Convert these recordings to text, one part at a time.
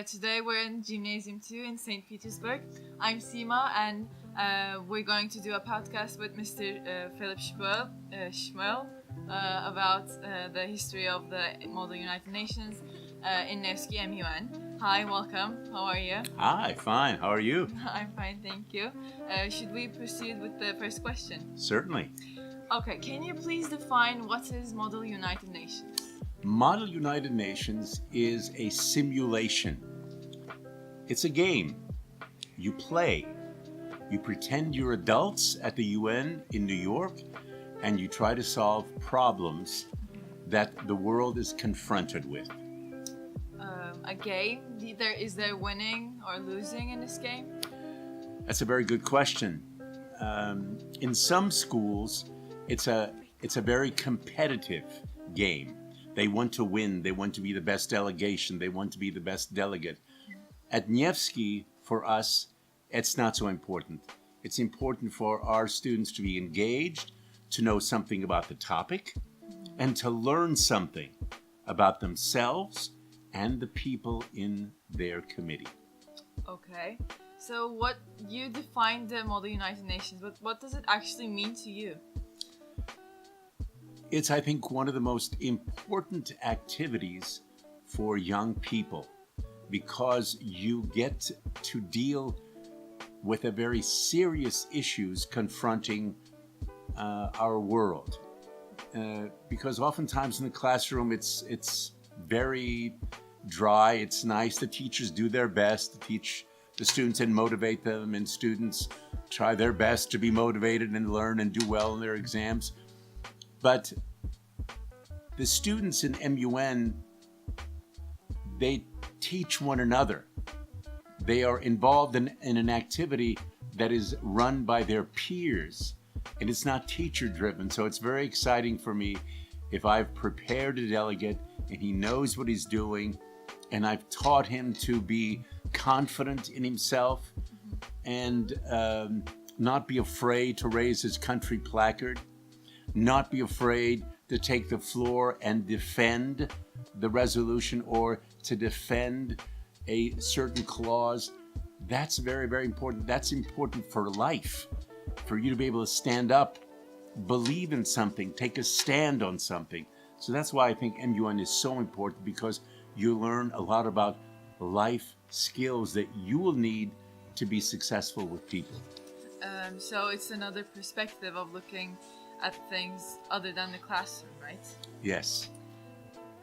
Today we're in Gymnasium 2 in St. Petersburg. I'm Sima, and we're going to do a podcast with Mr. Phillipp Schmoll about the history of the Model United Nations in Nevsky MUN. Hi, welcome. How are you? Hi, fine. How are you? I'm fine, thank you. Should we proceed with the first question? Certainly. Okay, can you please define what is Model United Nations? Model United Nations is a simulation. It's a game. You play. You pretend you're adults at the UN in New York, and you try to solve problems that the world is confronted with. A game? Is there winning or losing in this game? That's a very good question. In some schools, it's a very competitive game. They want to win. They want to be the best delegation. They want to be the best delegate. At Nevsky, for us, it's not so important. It's important for our students to be engaged, to know something about the topic, and to learn something about themselves and the people in their committee. Okay. So what you defined the Model United Nations, but what does it actually mean to you? It's, I think, one of the most important activities for young people because you get to deal with a very serious issues confronting our world. Because oftentimes in the classroom, it's very dry. It's nice. The teachers do their best to teach the students and motivate them, and students try their best to be motivated and learn and do well in their exams. But the students in MUN, they teach one another. They are involved in an activity that is run by their peers, and it's not teacher-driven. So it's very exciting for me if I've prepared a delegate and he knows what he's doing, and I've taught him to be confident in himself and not be afraid to raise his country placard, not be afraid to take the floor and defend the resolution or to defend a certain clause. That's very, very important. That's important for life, for you to be able to stand up, believe in something, take a stand on something. So that's why I think MUN is so important, because you learn a lot about life skills that you will need to be successful with people. So it's another perspective of looking at things other than the classroom, right? Yes.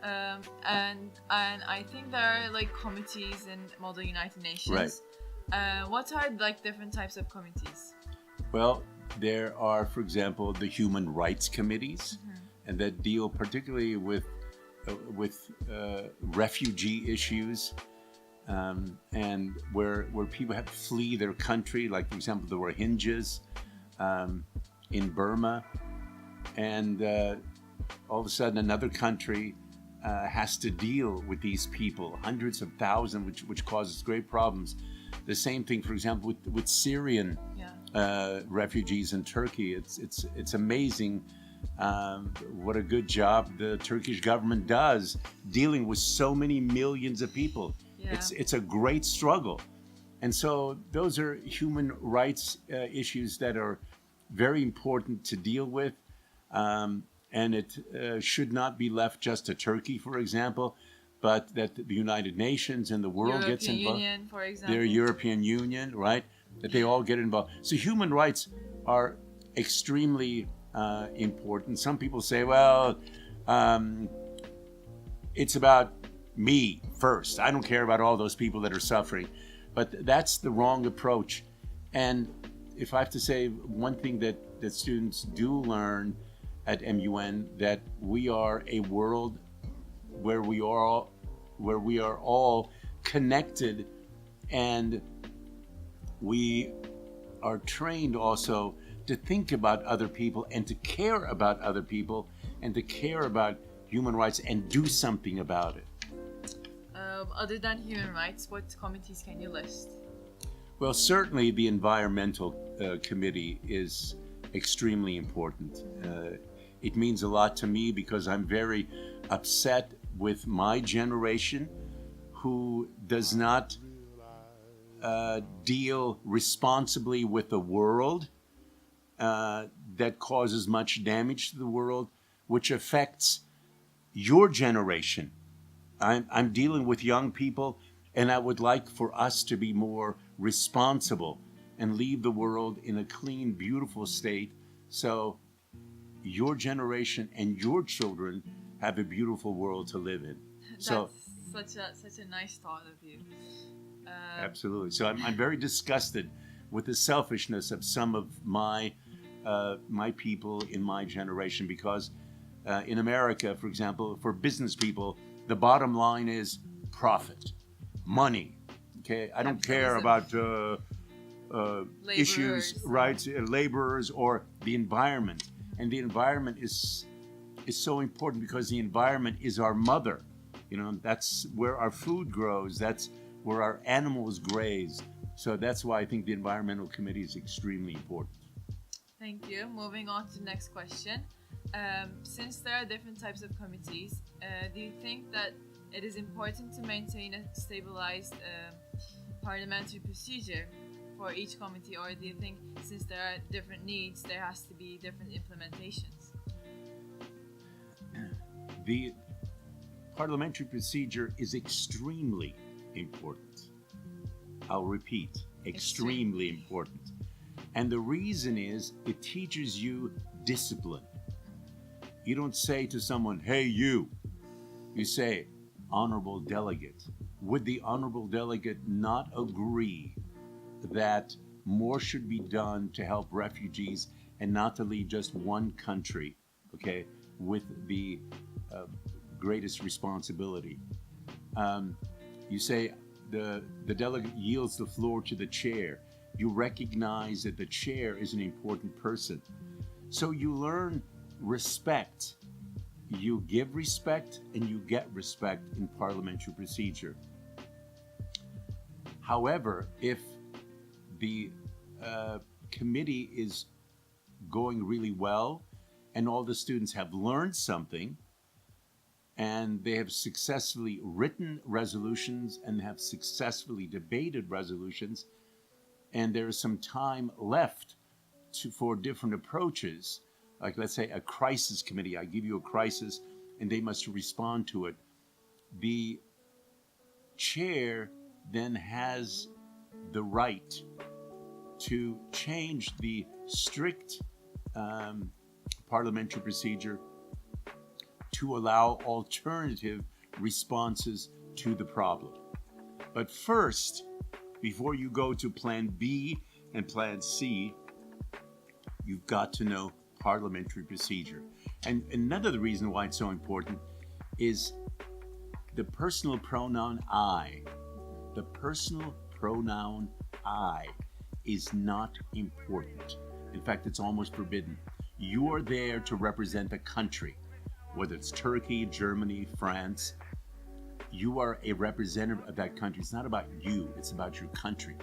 And I think there are like committees in Model United Nations. Right. What are like different types of committees? Well, there are, for example, the human rights committees, and that deal particularly with refugee issues, and where people have to flee their country, like for example the Rohingyas in Burma, and all of a sudden another country has to deal with these people, hundreds of thousands, which causes great problems. The same thing, for example, with Syrian refugees in Turkey. It's amazing what a good job the Turkish government does dealing with so many millions of people. Yeah. It's a great struggle. And so those are human rights issues that are very important to deal with. And it should not be left just to Turkey, for example, but that the United Nations and the world gets involved. European Union, for example. Their European Union, right? That they all get involved. So human rights are extremely important. Some people say, well, it's about me first. I don't care about all those people that are suffering. But that's the wrong approach. And if I have to say one thing that students do learn at MUN, that we are a world where we are all connected, and we are trained also to think about other people and to care about other people and to care about human rights and do something about it. Other than human rights, what committees can you list? Well, certainly the environmental committee is extremely important. It means a lot to me because I'm very upset with my generation who does not deal responsibly with the world, that causes much damage to the world, which affects your generation. I'm dealing with young people, and I would like for us to be more responsible and leave the world in a clean, beautiful state, so your generation and your children have a beautiful world to live in. That's such a nice thought of you. Absolutely. So I'm very disgusted with the selfishness of some of my people in my generation, because in America, for example, for business people, the bottom line is profit, money. Okay, I don't care about issues, rights, laborers, or the environment. And the environment is so important, because the environment is our mother. You know, that's where our food grows. That's where our animals graze. So that's why I think the Environmental Committee is extremely important. Thank you. Moving on to the next question. Since there are different types of committees, do you think that it is important to maintain a stabilized parliamentary procedure for each committee, or do you think since there are different needs, there has to be different implementations? The parliamentary procedure is extremely important. I'll repeat, extremely important. And the reason is it teaches you discipline. You don't say to someone, hey, you. You say, honorable delegate. Would the honorable delegate not agree that more should be done to help refugees and not to leave just one country, okay, with the greatest responsibility? You say the delegate yields the floor to the chair. You recognize that the chair is an important person. So you learn respect. You give respect and you get respect in parliamentary procedure. However, if the committee is going really well and all the students have learned something and they have successfully written resolutions and have successfully debated resolutions, and there is some time left for different approaches, like let's say a crisis committee, I give you a crisis and they must respond to it. The chair then has the right to change the strict parliamentary procedure to allow alternative responses to the problem. But first, before you go to plan B and plan C, you've got to know parliamentary procedure. And another reason why it's so important is the personal pronoun I. The personal pronoun I is not important. In fact, it's almost forbidden. You are there to represent a country, whether it's Turkey, Germany, France. You are a representative of that country. It's not about you, it's about your country.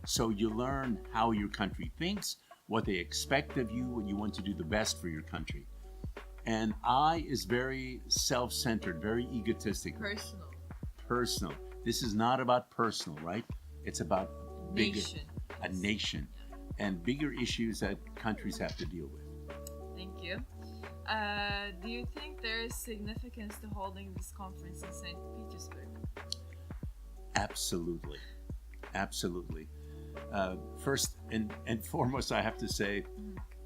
So you learn how your country thinks, what they expect of you, and you want to do the best for your country. And I is very self-centered, very egotistic. Personal. This is not about personal, right? It's about a nation and bigger issues that countries have to deal with. Thank you. Do you think there is significance to holding this conference in St. Petersburg? Absolutely. First and foremost, I have to say,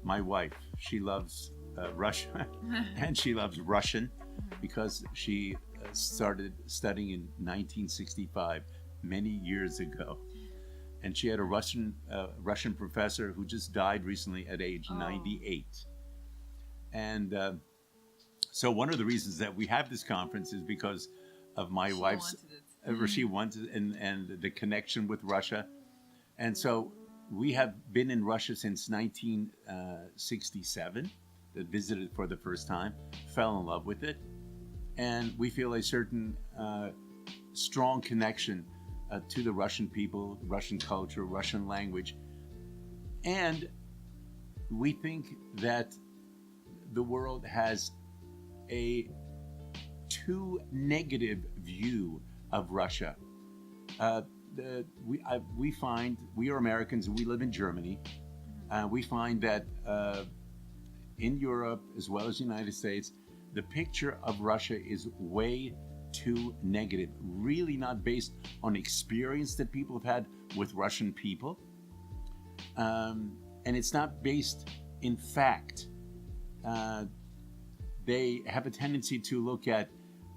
my wife, she loves Russia and she loves Russian because she started studying in 1965, many years ago. And she had a Russian professor who just died recently at age 98. And so one of the reasons that we have this conference is because of my wife's, she wanted it, and the connection with Russia. And so we have been in Russia since 1967, visited for the first time, fell in love with it. And we feel a certain strong connection to the Russian people, Russian culture, Russian language. And we think that the world has a too negative view of Russia. We find, we are Americans and we live in Germany. We find that in Europe as well as the United States, the picture of Russia is way too negative, really not based on experience that people have had with Russian people. And it's not based in fact. They have a tendency to look at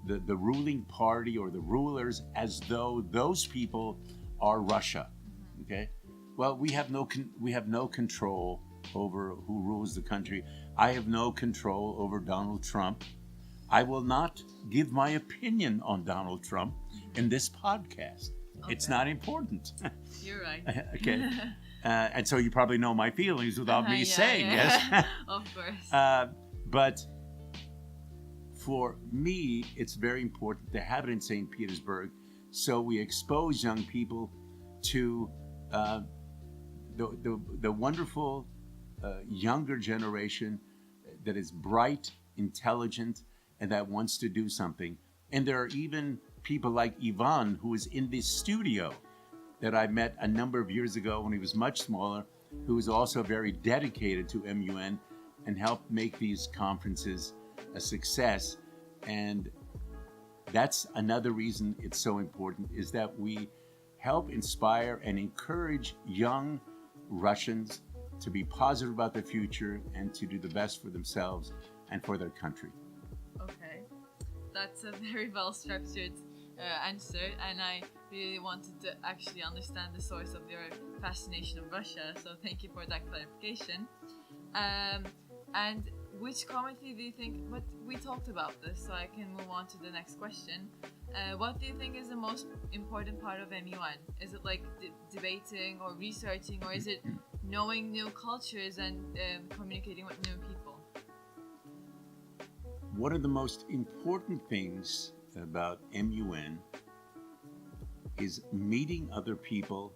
the ruling party or the rulers as though those people are Russia. Okay, well, we have no control over who rules the country. I have no control over Donald Trump. I will not give my opinion on Donald Trump in this podcast. Okay. It's not important. You're right. Okay, and so you probably know my feelings without me saying yes. Of course. But for me, it's very important to have it in St. Petersburg, so we expose young people to the wonderful younger generation that is bright, intelligent, and that wants to do something. And there are even people like Ivan, who is in this studio that I met a number of years ago when he was much smaller, who is also very dedicated to MUN and helped make these conferences a success. And that's another reason it's so important, is that we help inspire and encourage young Russians to be positive about their future and to do the best for themselves and for their country. Okay, that's a very well structured answer, and I really wanted to actually understand the source of your fascination of Russia, so thank you for that clarification. And which community do you think, but we talked about this, so I can move on to the next question. What do you think is the most important part of MUN? Is it like debating or researching, or is it knowing new cultures and communicating with new people? One of the most important things about MUN is meeting other people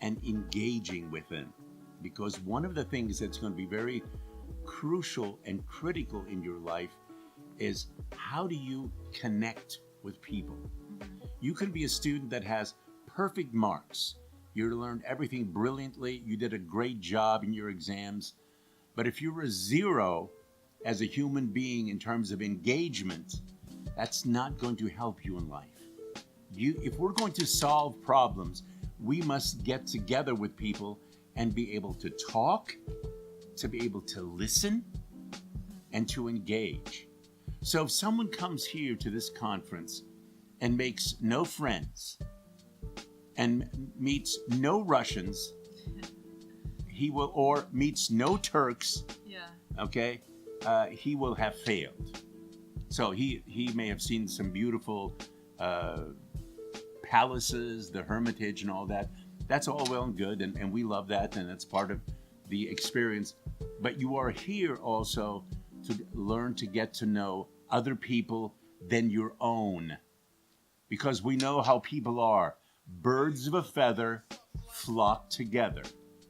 and engaging with them. Because one of the things that's going to be very crucial and critical in your life is, how do you connect with people? You can be a student that has perfect marks. You learned everything brilliantly. You did a great job in your exams. But if you're a zero as a human being in terms of engagement, that's not going to help you in life. If we're going to solve problems, we must get together with people and be able to talk, to be able to listen, and to engage. So if someone comes here to this conference and makes no friends and meets no Russians, he will, or meets no Turks, okay, he will have failed. So he may have seen some beautiful palaces, the Hermitage and all that. That's all well and good, and we love that, and that's part of the experience. But you are here also to learn to get to know other people than your own. Because we know how people are. Birds of a feather flock together,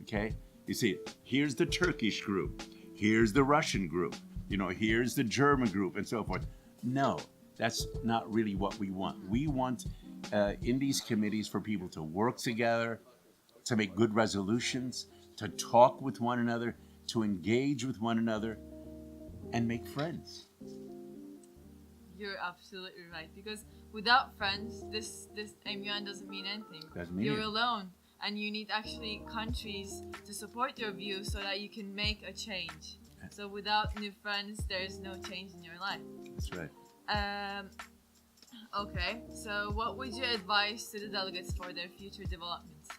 okay? You see, here's the Turkish group. Here's the Russian group. You know, here's the German group and so forth. No, that's not really what we want. We want in these committees for people to work together, to make good resolutions, to talk with one another, to engage with one another, and make friends. You're absolutely right, because without friends, this MUN doesn't mean anything. You're alone, and you need actually countries to support your views so that you can make a change. So without new friends, there's no change in your life. That's right. Okay, so what would you advise to the delegates for their future developments?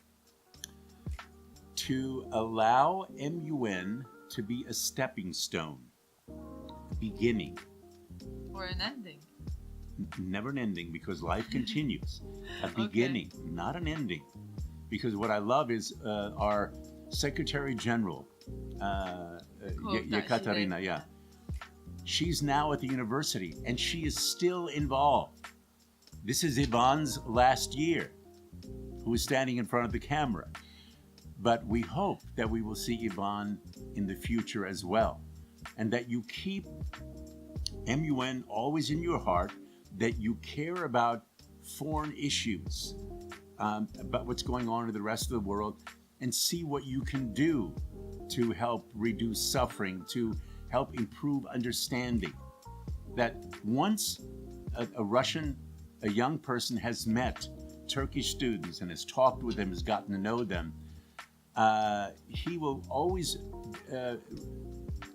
To allow MUN to be a stepping stone, a beginning. Or an ending. Never an ending, because life continues. A beginning, not an ending. Because what I love is our Secretary General, Yekaterina, she's now at the university, and she is still involved. This is Ivan's last year, who is standing in front of the camera. But we hope that we will see Ivan in the future as well, and that you keep MUN always in your heart, that you care about foreign issues, about what's going on in the rest of the world, and see what you can do to help reduce suffering, to help improve understanding. That once a young person has met Turkish students and has talked with them, has gotten to know them, he will always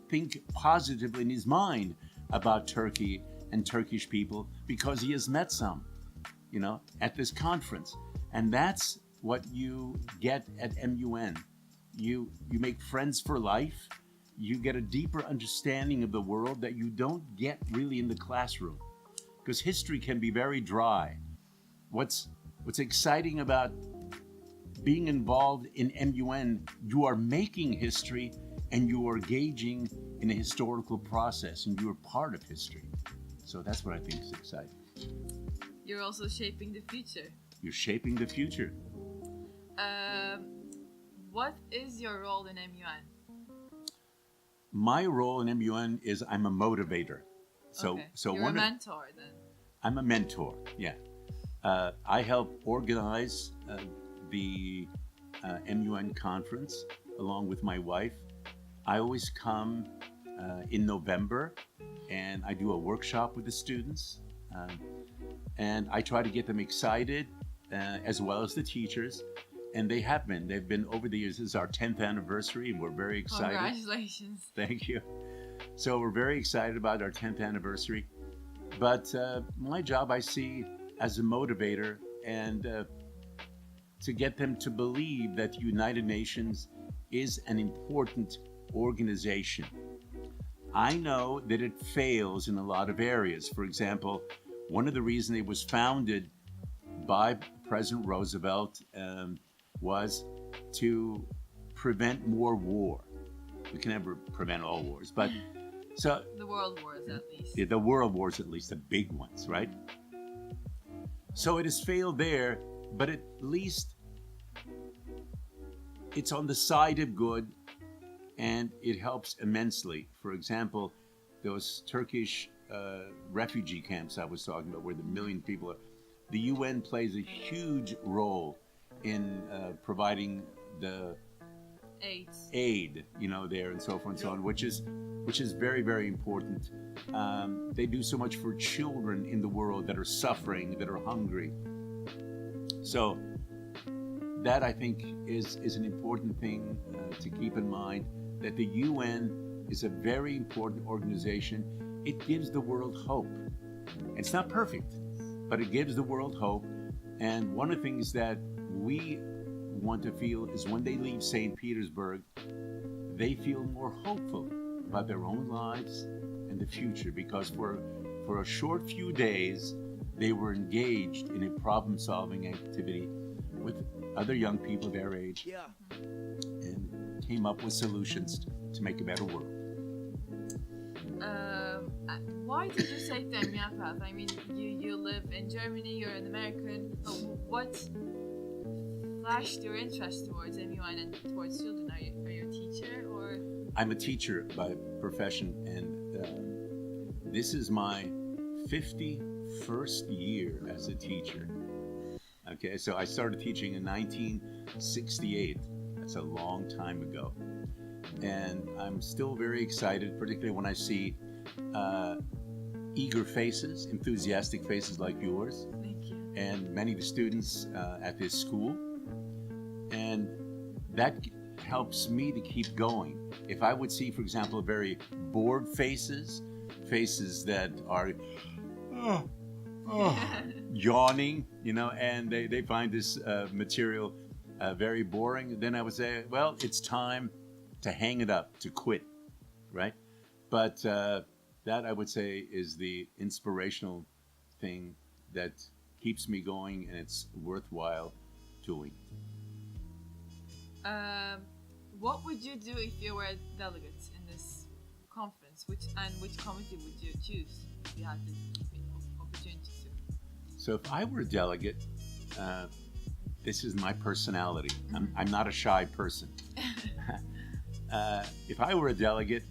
think positively in his mind about Turkey and Turkish people because he has met some, at this conference. And that's what you get at MUN. You make friends for life. You get a deeper understanding of the world that you don't get really in the classroom, because history can be very dry. What's exciting about being involved in MUN, you are making history and you are engaging in a historical process and you are part of history. So that's what I think is exciting. You're also shaping the future. You're shaping the future. What is your role in MUN? My role in MUN is I'm a motivator. So you're a mentor then. I'm a mentor, yeah. I help organize the MUN conference along with my wife. I always come in November and I do a workshop with the students. And I try to get them excited as well as the teachers. And they have been. They've been over the years. This is our 10th anniversary and we're very excited. Congratulations. Thank you. So we're very excited about our 10th anniversary. But my job I see as a motivator and to get them to believe that the United Nations is an important organization. I know that it fails in a lot of areas. For example, one of the reasons it was founded by President Roosevelt was to prevent more war. We can never prevent all wars, but so the world wars at least. Yeah, the world wars at least, the big ones, right? So it has failed there, but at least it's on the side of good and it helps immensely. For example, those Turkish refugee camps I was talking about where the million people are, the UN plays a huge role in providing the aid, there and so forth and so on, which is very, very important. They do so much for children in the world that are suffering, that are hungry. So that I think is an important thing to keep in mind, that the UN is a very important organization. It gives the world hope. It's not perfect, but it gives the world hope. And one of the things that we want to feel is when they leave St. Petersburg, they feel more hopeful about their own lives and the future, because for a short few days, they were engaged in a problem-solving activity with other young people their age and came up with solutions to make a better world. Why did you take the MUN path? I mean, you live in Germany, you're an American. What flashed your interest towards MUN and towards children? Are you a teacher or? I'm a teacher by profession, and this is my 51st year as a teacher. Okay, so I started teaching in 1968. That's a long time ago. And I'm still very excited, particularly when I see eager faces, enthusiastic faces like yours. Thank you. And many of the students at this school. And that helps me to keep going. If I would see, for example, very bored faces that are yawning, and they find this material very boring, then I would say, well, it's time to hang it up, to quit, right? But that, I would say, is the inspirational thing that keeps me going, and it's worthwhile doing. What would you do if you were a delegate in this conference? Which committee would you choose if you had the opportunity to? So if I were a delegate, this is my personality. I'm not a shy person. If I were a delegate,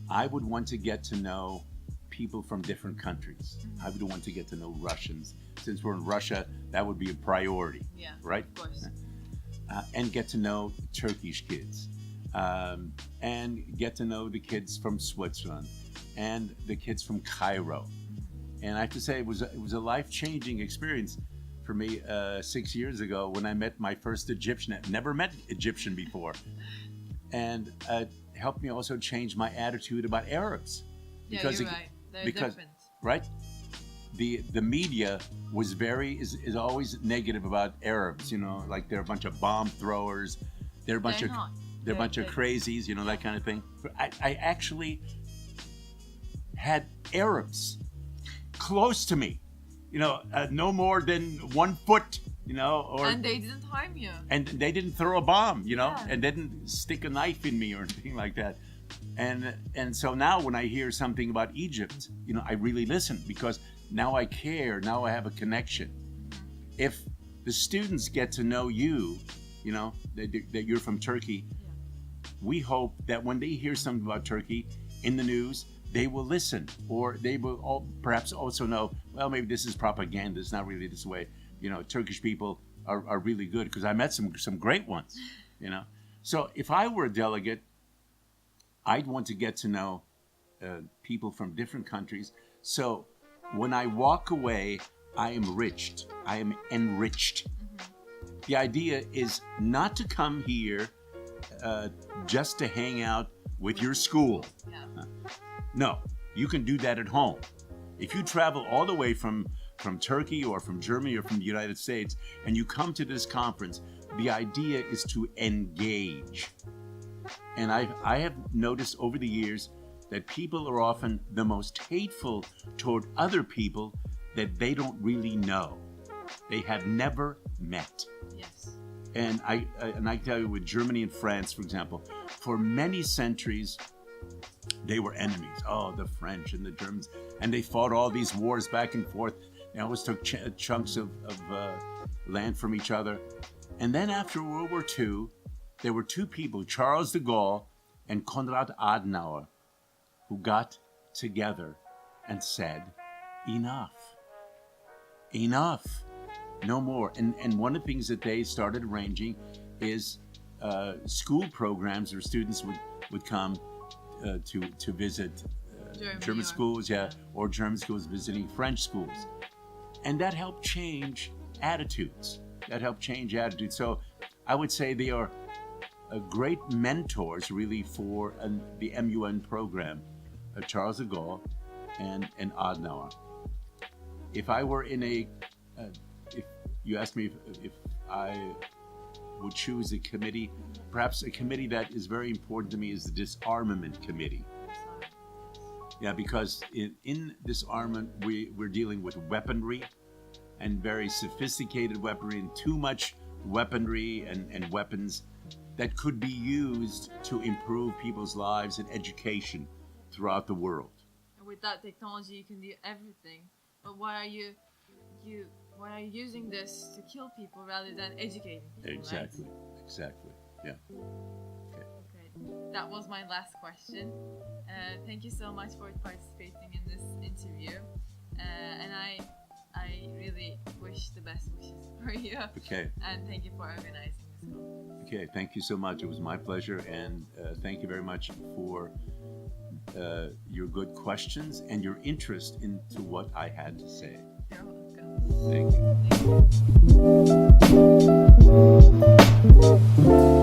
I would want to get to know people from different countries. I would want to get to know Russians. Since we're in Russia, that would be a priority, right? Of course. And get to know Turkish kids, and get to know the kids from Switzerland, and the kids from Cairo. And I have to say, it was a life-changing experience for me 6 years ago when I met my first Egyptian. I'd never met Egyptian before, and helped me also change my attitude about Arabs. Because, you're right. They're different. Right? The media is always negative about Arabs, like they're a bunch of bomb throwers, they're a bunch of crazies, that kind of thing. I actually had Arabs close to me, no more than 1 foot, and they didn't harm you. And they didn't throw a bomb, and didn't stick a knife in me or anything like that. And so now when I hear something about Egypt, I really listen, because now I care, now I have a connection. If the students get to know you, that you're from Turkey, we hope that when they hear something about Turkey in the news, they will listen, or they will perhaps also know, well, maybe this is propaganda, it's not really this way. Turkish people are really good, because I met some great ones, So if I were a delegate, I'd want to get to know people from different countries. So when I walk away, I am enriched. The idea is not to come here just to hang out with your school. No, you can do that at home. If you travel all the way from Turkey or from Germany or from the United States and you come to this conference, the idea is to engage. And I have noticed over the years that people are often the most hateful toward other people that they don't really know. They have never met. Yes. And I tell you, with Germany and France, for example, for many centuries, they were enemies. Oh, the French and the Germans. And they fought all these wars back and forth. They always took chunks of land from each other. And then after World War II, there were two people, Charles de Gaulle and Konrad Adenauer, who got together and said, enough, no more. And one of the things that they started arranging is school programs where students would come to visit German schools, or German schools visiting French schools. And that helped change attitudes. So I would say they are great mentors, really, for the MUN program, Charles de Gaulle and Adenauer. If I were in if you asked me if I would choose a committee, perhaps a committee that is very important to me is the Disarmament Committee. Yeah, because in disarmament, we're dealing with weaponry, and very sophisticated weaponry, and too much weaponry and weapons that could be used to improve people's lives and education throughout the world. And with that technology, you can do everything. But why are you using this to kill people rather than educating people? Exactly. Right? Exactly. Yeah. Okay. That was my last question. Thank you so much for participating in this interview. And I really wish the best wishes for you. Okay. And thank you for organizing this conference. Okay, thank you so much. It was my pleasure, and thank you very much for your good questions and your interest into what I had to say. You're welcome. Thank you.